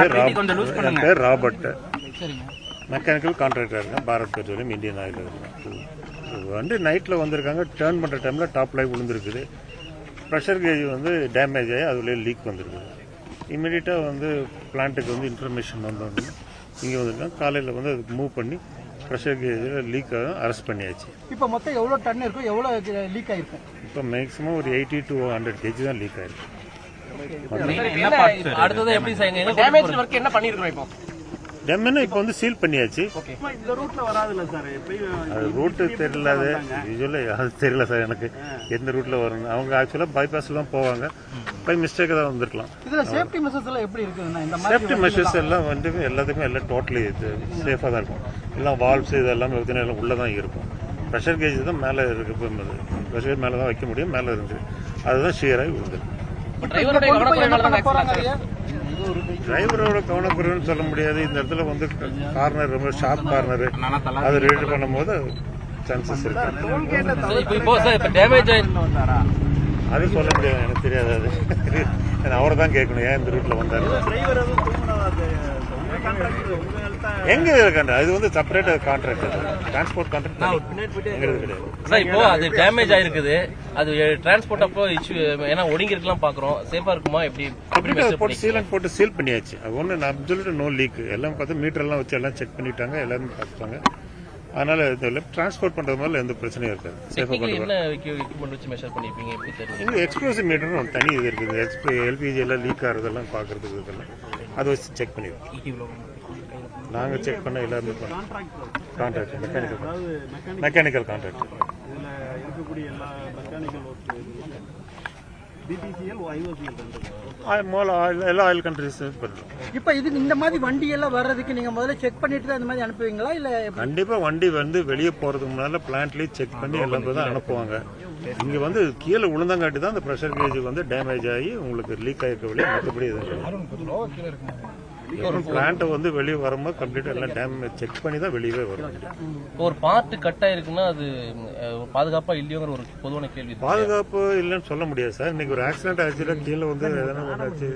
பேர் Robert, mechanical contractor இருக்கேன், Bharat petroleum Indian oil இருக்கேன். வந்து நைட்டில் வந்திருக்காங்க, டேர்ன் பண்ணுற டைமில் டாப் லைட் விழுந்துருக்குது. ப்ரெஷர் கேஜ் வந்து டேமேஜ் ஆகி அதுலேயே லீக் வந்திருக்குது. இமீடியட்டாக வந்து பிளான்ட்டுக்கு வந்து இன்ஃபர்மேஷன் வந்தோடனே இங்கே வந்திருக்காங்க. காலையில் வந்து அதுக்கு மூவ் பண்ணி ப்ரெஷர் கேஜில் லீக் அரெஸ்ட் பண்ணியாச்சு. இப்போ மொத்தம் எவ்வளோ டன் இருக்கும், எவ்வளோ லீக் ஆகிருக்கும்? இப்போ மேக்ஸிமம் ஒரு 80 to 100 kg தான் லீக் ஆயிருக்கு. அடுத்தது எப்படி செய்யுங்க? டேமேஜ் வர்க் என்ன பண்ணிருக்கோம்? இப்போ டேமேஜ் இப்போ வந்து சீல் பண்ணியாச்சு. இந்த ரூட்ல வராதுல்ல சார்? அது ரூட்டு தெரியல, அது யூஸ்வலி அது தெரியல சார் எனக்கு எந்த ரூட்ல வரும். அவங்க ஆக்சுவலாக பைபாஸ்ல தான் போவாங்க, பை மிஸ்டேக் தான் வந்திருக்கலாம். இதில் சேஃப்டி மெஷர்ஸ் எல்லாம் எப்படி இருக்குதுன்னா, இந்த சேஃப்டி மெஷர்ஸ் எல்லாம் வந்து எல்லாத்துக்குமே எல்லாம் டோட்டலி சேஃபாக தான் இருக்கும். எல்லாம் வால்வ்ஸ் இது எல்லாமே எல்லாம் உள்ளே தான் இருக்கும். ப்ரெஷர் கேஜ் தான் மேலே இருக்கு, ப்ரெஷர் மேலே தான் வைக்க முடியும், மேலே இருந்து அதுதான் ஷியராகி விழுந்துருக்கு. டிரைவரோட கவனக்குறைவுன்னு சொல்ல முடியாது. இந்த இடத்துல வந்து கார்னர் ரொம்ப ஷார்ப் கார்னர், அது ரீட் பண்ணும்போது சான்சஸ் இருக்கு. அது சொல்ல முடியாது, எனக்கு தெரியாது. அது அவரை தான் கேட்கணும், ஏன் இந்த ரூட்ல வந்தாரு. எங்க இருக்காங்க, அது வந்து செப்பரேட் கான்ட்ராக்ட், டிரான்ஸ்போர்ட் கான்ட்ராக்ட் கிடையாது. இப்போ அது டேமேஜ் ஆயிருக்குது, அது டிரான்ஸ்போர்ட் அப்போ இஷ்யூ ஏன்னா ஒடுங்கி இருக்கலாம் பாக்குறோம். சேஃபா இருக்குமா எப்படி? போட்டு சீலன் போட்டு சீல் பண்ணியாச்சு. அது ஒண்ணு நான் சொல்லிட்டு நோ லீக் எல்லாம் பார்த்து மீட்டர் எல்லாம் வச்சு எல்லாம் செக் பண்ணிட்டாங்க, எல்லாரும் பார்த்துட்டாங்க. அதனால டிரான்ஸ்போர்ட் பண்றது மாதிரி எந்த பிரச்சனையும் இருக்காது. சேஃபா பண்ணுவாங்க. எக்ஸ்ப்ளோசிவ் மீட்டர் தனி இது இருக்குது, எல்பிஜி எல்லாம் லீக் ஆகிறதெல்லாம் பாக்குறதுக்கு இதெல்லாம் அதை வச்சு செக் பண்ணிடுவோம். நாங்கள் செக் பண்ண எல்லாருமே கான்ட்ராக்ட் மெக்கானிக்கல் கான்ட்ராக்ட். இருக்கக்கூடிய எல்லா மெக்கானிக்கல் எல்லா ஆயில் கண்ட்ரிஸ் பண்ணுறோம். இப்போ இது இந்த மாதிரி வண்டி எல்லாம் வர்றதுக்கு நீங்க முதல்ல செக் பண்ணிட்டு தான் இந்த மாதிரி அனுப்புவீங்களா? இல்ல கண்டிப்பா வண்டி வந்து வெளியே போறதுக்கு முன்னால பிளான்ட்லயே செக் பண்ணி எல்லாம் தான் அனுப்புவாங்க. இங்க வந்து கீழே விழுந்தங்காட்டி தான் அந்த ப்ரெஷர் கேஜ் வந்து டேமேஜ் ஆகி உங்களுக்கு லீக் ஆயிருக்க வெளியே, மற்றபடி பிளான்ட் வந்து வெளியே வரும்போது கம்ப்ளீட்டா எல்லாம் டேமேஜ் செக் பண்ணி தான் வெளியவே வரும். ஒரு பார்ட் கட் ஆயிருக்குன்னா அது பாதுகாப்பா இல்லையோங்கிற ஒரு பொதுவான கேள்வி. பாதுகாப்பு இல்லைன்னு சொல்ல முடியாது சார். இன்னைக்கு ஒரு ஆக்சிடென்ட் ஆச்சுன்னா கீழே வந்து எதனா ஒன்றாச்சு,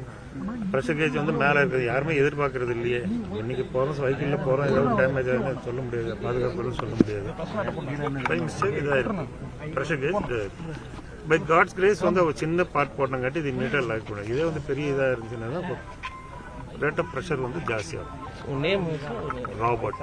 ப்ரெஷர் கேஜ் வந்து மேலே இருக்குது, யாருமே எதிர்பார்க்கறது இல்லையே. இன்னைக்கு போகிறோம், சைக்கிளில் போகிறோம், ஏதாவது டேமேஜ் ஆகுதுன்னு சொல்ல முடியாது, பாதுகாப்புன்னு சொல்ல முடியாது. பை மிஸ்டேக் இதாகிடும் pressure gauge. By God's grace வந்து ஒரு சின்ன பார்ட் போட்டங்காட்டி இது இமீடியட்டாக லாக் பண்ணும். இதே வந்து பெரிய இதாக இருந்துச்சுன்னா தான் ரேட் ஆஃப் ப்ரெஷர் வந்து ஜாஸ்தியாகும். Name Robert.